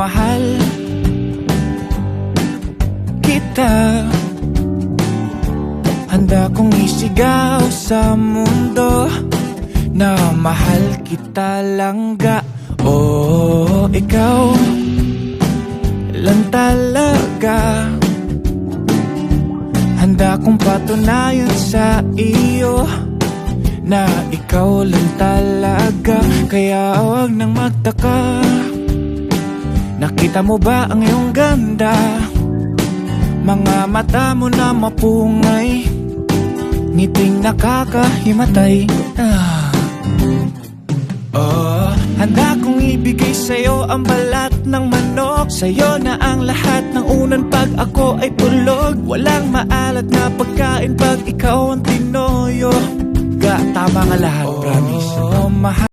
mahal kita. Handa kong isigaw sa mundo na mahal kita langga. Oh, ikaw lang talaga. Handa kong patunayan sa iyo na ikaw lang talaga. Kaya huwag nang magtaka, nakita mo ba ang iyong ganda? Mga mata mo na mapungay, ngiting nakakahimatay. Oh, handa kong ibigay sa'yo ang balat ng manok. Sa'yo na ang lahat ng unan pag ako ay tulog. Walang maalat na pagkain pag ikaw ang tinoyo. Tama nga lahat, promise. Oh, mahal